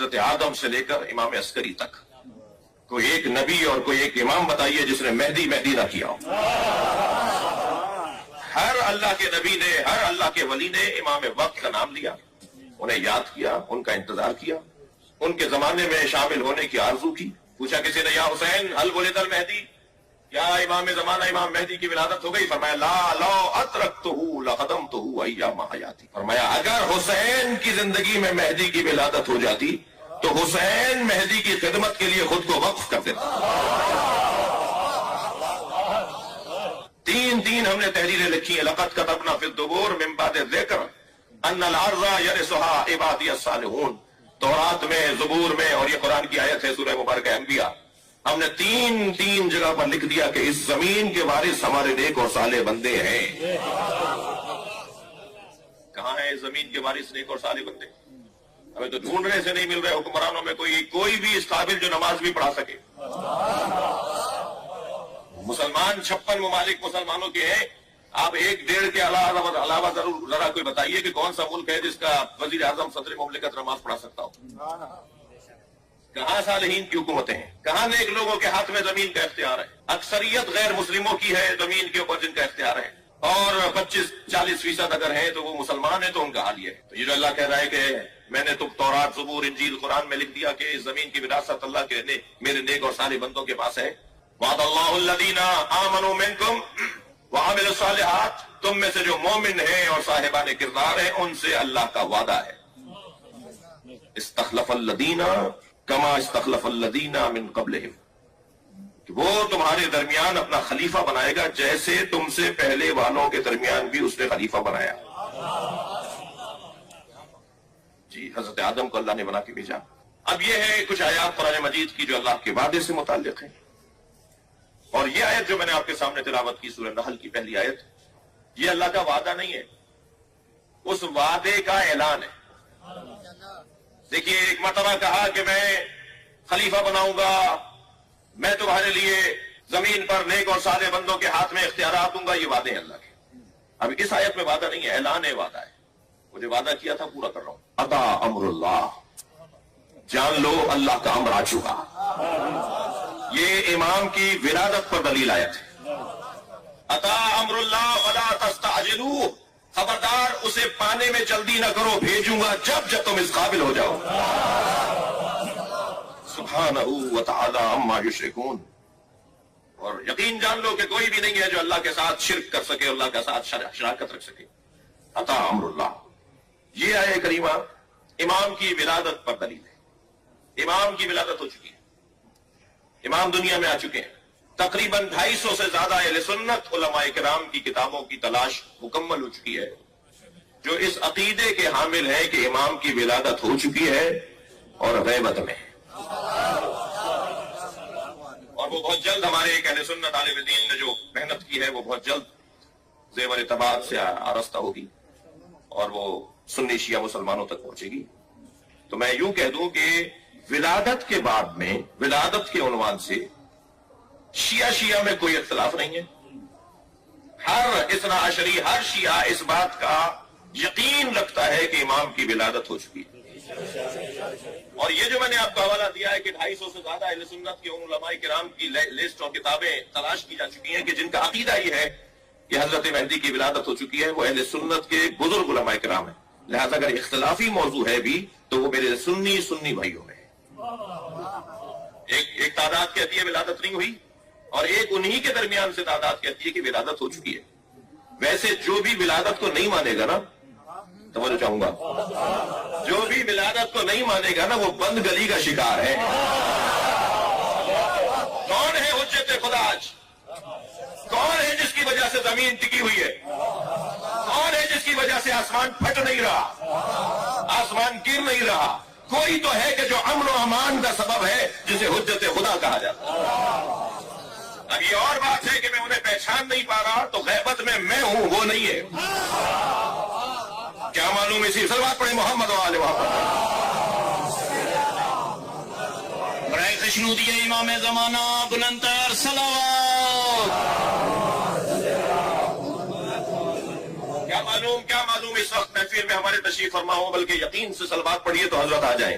حضرت آدم سے لے کر امام عسکری تک کوئی ایک نبی اور کوئی ایک امام بتائیے جس نے مہدی نہ کیا ہو. ہر اللہ کے نبی نے، ہر اللہ کے ولی نے امام وقت کا نام لیا، انہیں یاد کیا، ان کا انتظار کیا، ان کے زمانے میں شامل ہونے کی آرزو کی. پوچھا کسی نے یا حسین هل ولد المہدی، کیا امام زمانہ امام مہدی کی ولادت ہو گئی؟ فرمایا لا لو ادرکتہ لخدمتہ ایام حیاتی. فرمایا اگر حسین کی زندگی میں مہدی کی ولادت ہو جاتی تو حسین مہدی کی خدمت کے لیے خود کو وقف کر دیتا. تین ہم نے تحریریں لکھی ہیں. لقد كتبنا في الدبور من بعد الذکر ان الارض يرثها عبادی الصالحون. تورات میں، زبور میں، اور یہ قرآن کی آیت ہے سورہ مبارکہ انبیاء. ہم نے تین جگہ پر لکھ دیا کہ اس زمین کے وارث ہمارے نیک اور صالح بندے ہیں. کہاں ہے اس زمین کے وارث نیک اور صالح بندے؟ ہمیں تو ڈھونڈنے سے نہیں مل رہے حکمرانوں میں کوئی بھی اس قابل جو نماز بھی پڑھا سکے. مسلمان 56 ممالک مسلمانوں کے ہیں. آپ 1-1.5 کے علاوہ ضرور ذرا کوئی بتائیے کہ کون سا ملک ہے جس کا وزیر اعظم صدر مملکت نماز پڑھا سکتا ہو؟ کہاں صالحین کی حکومتیں ہیں؟ کہاں نیک لوگوں کے ہاتھ میں زمین کا اختیار ہے؟ اکثریت غیر مسلموں کی ہے زمین کے اوپر جن کا اختیار ہے، اور 25-40% اگر ہیں تو وہ مسلمان ہیں. تو ان کا حال یہ ہے. تو یہ جو اللہ کہہ رہا ہے کہ میں نے تو تورات، زبور، انجیل، قرآن میں لکھ دیا کہ اس زمین کی وراثت اللہ کے میرے نیک اور صالح بندوں کے پاس ہے. وعد اللہ الذین آمنوا منکم وعملوا الصالحات. تم میں سے جو مومن ہیں اور صاحبان کردار ہیں ان سے اللہ کا وعدہ ہے. استخلف الذین کما استخلف الذین من قبلہم، کہ وہ تمہارے درمیان اپنا خلیفہ بنائے گا جیسے تم سے پہلے والوں کے درمیان بھی اس نے خلیفہ بنایا. جی، حضرت آدم کو اللہ نے بنا کے بھیجا. اب یہ ہے کچھ آیات قرآن مجید کی جو اللہ کے وعدے سے متعلق ہیں. اور یہ آیت جو میں نے آپ کے سامنے تلاوت کی سورہ نحل کی پہلی آیت، یہ اللہ کا وعدہ نہیں ہے، اس وعدے کا اعلان ہے. دیکھیے، ایک مرتبہ کہا کہ میں خلیفہ بناؤں گا، میں تمہارے لیے زمین پر نیک اور صالح بندوں کے ہاتھ میں اختیارات دوں گا. یہ وعدے ہیں اللہ کے. اب اس آیت میں وعدہ نہیں ہے، اعلان ہے، وعدہ ہے. مجھے وعدہ کیا تھا پورا کر رہا ہوں. عطا امر اللہ، جان لو اللہ کا امر آ چکا. یہ امام کی ولادت پر دلیل آیت ہے. عطا امر اللہ فلا تستعجلوہ، خبردار اسے پانے میں جلدی نہ کرو، بھیجوں گا جب تم اس قابل ہو جاؤ. سبحانہ وتعالی عما یشرکون. اور یقین جان لو کہ کوئی بھی نہیں ہے جو اللہ کے ساتھ شرک کر سکے، اللہ کے ساتھ شراکت رکھ سکے. عطا امر اللہ، یہ آیہ کریمہ امام کی ولادت پر دلیل ہے. امام کی ولادت ہو چکی ہے، امام دنیا میں آ چکے ہیں. تقریباً 250 سے زیادہ اہل سنت علماء کرام کی کتابوں کی تلاش مکمل ہو چکی ہے جو اس عقیدے کے حامل ہے کہ امام کی ولادت ہو چکی ہے اور غیبت میں ہے. اور وہ بہت جلد ہمارے ایک اہل سنت عالم دین نے جو محنت کی ہے وہ بہت جلد زیور طباعت سے آراستہ ہوگی اور وہ سنی شیعہ مسلمانوں تک پہنچے گی. تو میں یوں کہہ دوں کہ ولادت کے بعد میں، ولادت کے عنوان سے شیعہ میں کوئی اختلاف نہیں ہے. ہر اثنا عشری، ہر شیعہ اس بات کا یقین رکھتا ہے کہ امام کی ولادت ہو چکی ہے. اور یہ جو میں نے آپ کو حوالہ دیا ہے کہ 250 سے زیادہ اہل سنت کے علماء کرام کی لسٹ اور کتابیں تلاش کی جا چکی ہیں کہ جن کا عقیدہ یہ ہے کہ حضرت مہدی کی ولادت ہو چکی ہے، وہ اہل سنت کے بزرگ علماء کرام ہیں. لہذا اگر اختلافی موضوع ہے بھی تو وہ میرے سنی بھائیوں میں ہے. ایک تعداد کہتی ہے ولادت نہیں ہوئی، اور ایک انہی کے درمیان سے تعداد کہتی ہے کہ ولادت ہو چکی ہے. ویسے جو بھی ولادت کو نہیں مانے گا نا، توجہ چاہوں گا، جو بھی ولادت کو نہیں مانے گا نا وہ بند گلی کا شکار ہے. کون ہے حجت خدا آج؟ کون ہے جس کی وجہ سے زمین ٹکی ہوئی ہے؟ کون ہے جس کی وجہ سے آسمان پھٹ نہیں رہا، آسمان گر نہیں رہا؟ کوئی تو ہے کہ جو امن و امان کا سبب ہے جسے حجت خدا کہا جاتا ہے. اب یہ اور بات ہے کہ میں انہیں پہچان نہیں پا رہا تو غیبت میں ہوں، وہ نہیں ہے. کیا معلوم؟ اسی صلوات پڑھیں محمد و آل محمد. برائے خشنودی امام زمانہ بلندتر صلوات. کیا معلوم اس وقت محفل میں ہمارے تشریف فرما ہو، بلکہ یقین سے صلوات پڑھیے تو حضرت آ جائیں.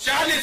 40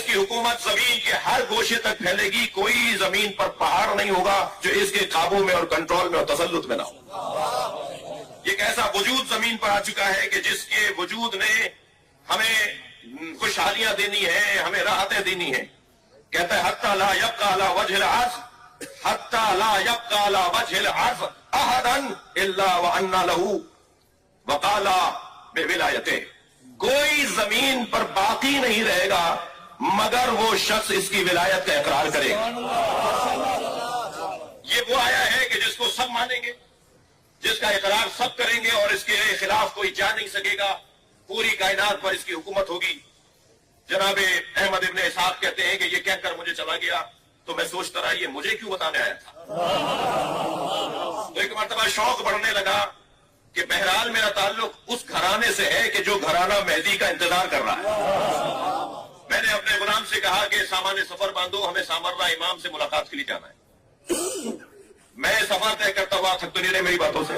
اس کی حکومت زمین کے ہر گوشے تک پھیلے گی. کوئی زمین پر پہاڑ نہیں ہوگا جو اس کے قابو میں اور کنٹرول میں اور تسلط میں نہ ہو. یہ ایک ایسا وجود زمین پر آ چکا ہے کہ جس کے وجود نے ہمیں خوشحالیاں دینی ہیں, ہمیں راحتیں دینی ہیں. کہتا ہے حتی لا یبقى علی وجہ الارض حتی لا یبقى علی وجہ الارض احدا الا وان له وقالا بولایتہ. کوئی زمین پر باقی نہیں رہے گا مگر وہ شخص اس کی ولایت کا اقرار کرے گا. یہ وہ آیا ہے کہ جس کو سب مانیں گے, جس کا اقرار سب کریں گے, اور اس کے خلاف کوئی جا نہیں سکے گا. پوری کائنات پر اس کی حکومت ہوگی. جناب احمد ابن اسحاق کہتے ہیں کہ یہ کہہ کر مجھے چلا گیا تو میں سوچتا رہا یہ مجھے کیوں بتانے آیا تھا. تو ایک مرتبہ شوق بڑھنے لگا کہ بہرحال میرا تعلق اس گھرانے سے ہے کہ جو گھرانہ مہدی کا انتظار کر رہا ہے. میں نے اپنے غلام سے کہا کہ سامان سفر باندھو, ہمیں سامرہ امام سے ملاقات کے لیے جانا ہے. میں سفر طے کرتا ہوا, تھک تو نہیں رہے میری باتوں سے,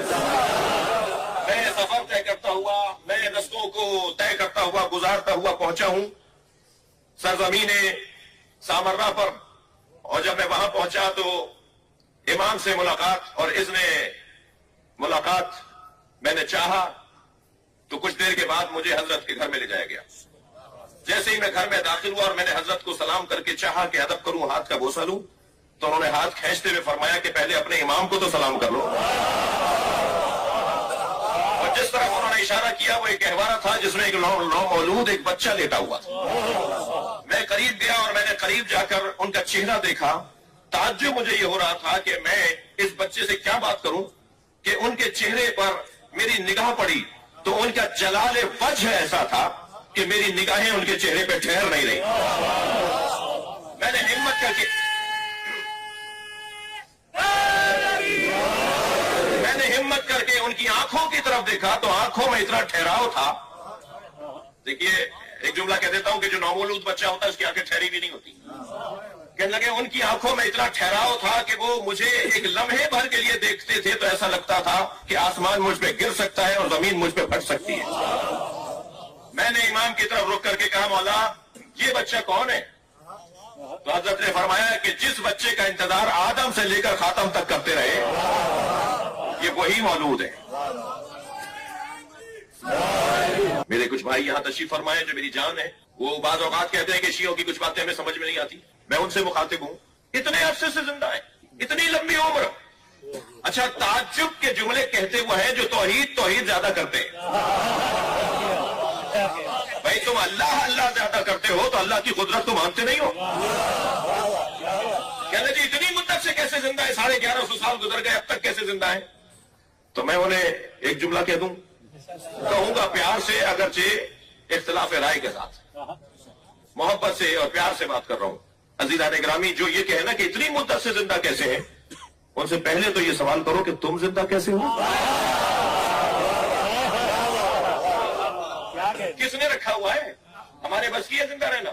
میں سفر طے کرتا ہوا, میں رستوں کو طے کرتا ہوا, گزارتا ہوا پہنچا ہوں سرزمین سامرہ پر. اور جب میں وہاں پہنچا تو امام سے ملاقات اور اذن ملاقات میں نے چاہا تو کچھ دیر کے بعد مجھے حضرت کے گھر میں لے جایا گیا. جیسے ہی میں گھر میں داخل ہوا اور میں نے حضرت کو سلام کر کے چاہا کہ ادب کروں, ہاتھ کا بوسہ لوں, تو انہوں نے ہاتھ کھینچتے ہوئے فرمایا کہ پہلے اپنے امام کو تو سلام کر لو. اور جس طرح انہوں نے اشارہ کیا وہ ایک گہوارہ تھا جس میں ایک نومولود ایک بچہ لیٹا ہوا تھا. میں قریب گیا اور میں نے قریب جا کر ان کا چہرہ دیکھا. تعجب مجھے یہ ہو رہا تھا کہ میں اس بچے سے کیا بات کروں کہ ان کے چہرے پر میری نگاہ پڑی تو ان کا جلال وجہ ایسا تھا کہ میری نگاہیں ان کے چہرے پہ ٹھہر نہیں رہی. میں نے ہمت کر کے ان کی آنکھوں کی طرف دیکھا تو آنکھوں میں اتنا ٹھہراؤ تھا. دیکھیے ایک جملہ کہہ دیتا ہوں کہ جو نومولود بچہ ہوتا ہے اس کی آنکھیں ٹھہری بھی نہیں ہوتی. کہنے لگے ان کی آنکھوں میں اتنا ٹھہراؤ تھا کہ وہ مجھے ایک لمحے بھر کے لیے دیکھتے تھے تو ایسا لگتا تھا کہ آسمان مجھ پہ گر سکتا ہے اور زمین مجھ پہ پھٹ سکتی ہے. میں نے امام کی طرف رک کر کے کہا مولا یہ بچہ کون ہے؟ تو حضرت نے فرمایا کہ جس بچے کا انتظار آدم سے لے کر خاتم تک کرتے رہے یہ وہی مولود ہے. میرے کچھ بھائی یہاں تشریف فرمائے جو میری جان ہے, وہ بعض اوقات کہتے ہیں کہ شیعوں کی کچھ باتیں ہمیں سمجھ میں نہیں آتی. میں ان سے مخاطب ہوں, اتنے عرصے سے زندہ ہے, اتنی لمبی عمر. اچھا تعجب کے جملے کہتے وہ ہیں جو توحید زیادہ کرتے ہیں. بھائی تم اللہ زیادہ کرتے ہو تو اللہ کی قدرت تو مانتے نہیں ہو. کہتے جی اتنی مدت سے کیسے زندہ ہے, 1150 سال گزر گئے اب تک کیسے زندہ ہے؟ تو میں انہیں ایک جملہ کہہ دوں, کہوں گا پیار سے, اگرچہ اختلاف رائے کے ساتھ, محبت سے اور پیار سے بات کر رہا ہوں. عزیزان گرامی جو یہ کہے نا کہ اتنی مدت سے زندہ کیسے ہیں, ان سے پہلے تو یہ سوال کرو کہ تم زندہ کیسے ہو؟ کس نے رکھا ہوا ہے؟ ہمارے بس کی ہے زندہ رہنا؟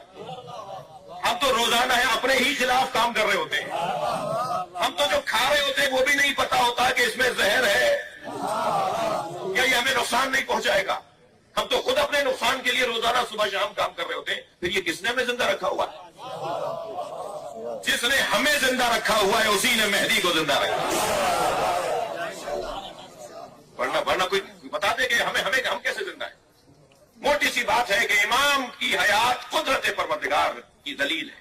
ہم تو روزانہ ہے اپنے ہی خلاف کام کر رہے ہوتے ہیں. ہم تو جو کھا رہے ہوتے ہیں وہ بھی نہیں پتا ہوتا کہ اس میں زہر ہے یا یہ ہمیں نقصان نہیں پہنچائے گا. ہم تو خود اپنے نقصان کے لیے روزانہ صبح شام کام کر رہے ہوتے ہیں. پھر یہ کس نے ہمیں زندہ رکھا ہوا ہے؟ جس نے ہمیں زندہ رکھا ہوا ہے اسی نے مہدی کو زندہ رکھا. ورنہ کوئی بتا دے کہ ہم کیسے زندہ ہیں. موٹی سی بات ہے کہ امام کی حیات قدرت پروردگار کی دلیل ہے.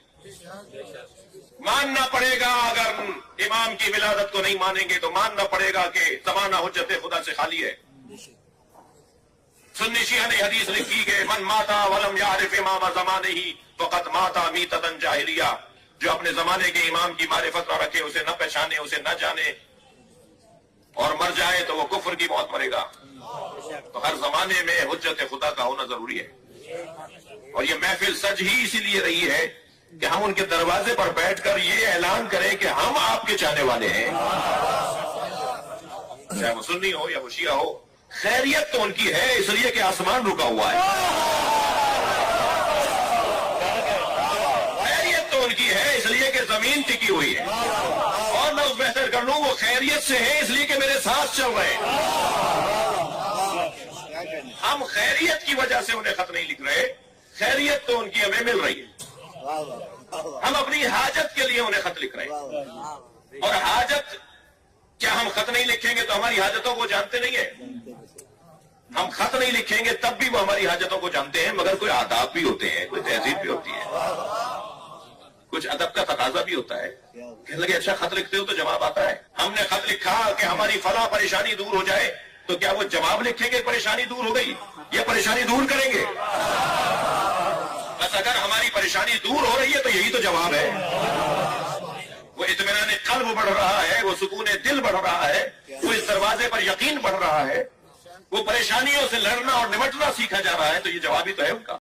ماننا پڑے گا, اگر امام کی ولادت کو نہیں مانیں گے تو ماننا پڑے گا کہ زمانہ حجت خدا سے خالی ہے. سنی شیعہ نے حدیث لکھی کہ من ماتا ولم یعرف امام زمانہ فقد ماتا میتۃ جاہلیہ. جو اپنے زمانے کے امام کی معرفت نہ رکھے, اسے نہ پہچانے, اسے نہ جانے اور مر جائے تو وہ کفر کی موت مرے گا. تو ہر زمانے میں حجت خدا کا ہونا ضروری ہے. اور یہ محفل سج ہی اسی لیے رہی ہے کہ ہم ان کے دروازے پر بیٹھ کر یہ اعلان کریں کہ ہم آپ کے چاہنے والے ہیں, چاہے وہ سنی ہو یا وہ شیعہ ہو. خیریت تو ان کی ہے اس لیے کہ آسمان رکا ہوا ہے. خیریت تو ان کی ہے اس لیے کہ زمین ٹکی ہوئی ہے. اور میں اس بہتر کر لوں وہ خیریت سے ہے اس لیے کہ میرے ساتھ چل رہے ہیں. ہم خیریت کی وجہ سے انہیں خط نہیں لکھ رہے, خیریت تو ان کی ہمیں مل رہی ہے. ہم اپنی حاجت کے لیے انہیں خط لکھ رہے ہیں. اور حاجت کیا ہم خط نہیں لکھیں گے تو ہماری حاجتوں کو جانتے نہیں ہیں؟ ہم خط نہیں لکھیں گے تب بھی وہ ہماری حاجتوں کو جانتے ہیں، مگر کوئی آداب بھی ہوتے ہیں، کوئی تہذیب بھی ہوتی ہے، کچھ ادب کا تقاضا بھی ہوتا ہے. کہنے لگے اچھا خط لکھتے ہو تو جواب آتا ہے. ہم نے خط لکھا کہ ہماری فلاں پریشانی دور ہو جائے، تو کیا وہ جواب لکھیں گے پریشانی دور ہو گئی؟ یہ پریشانی دور کریں گے؟ بس اگر ہماری پریشانی دور ہو رہی ہے تو یہی تو جواب ہے. وہ اطمینان قلب بڑھ رہا ہے، وہ سکون دل بڑھ رہا ہے، وہ اس دروازے پر یقین بڑھ رہا ہے، وہ پریشانیوں سے لڑنا اور نمٹنا سیکھا جا رہا ہے، تو یہ جواب ہی تو ہے ان کا.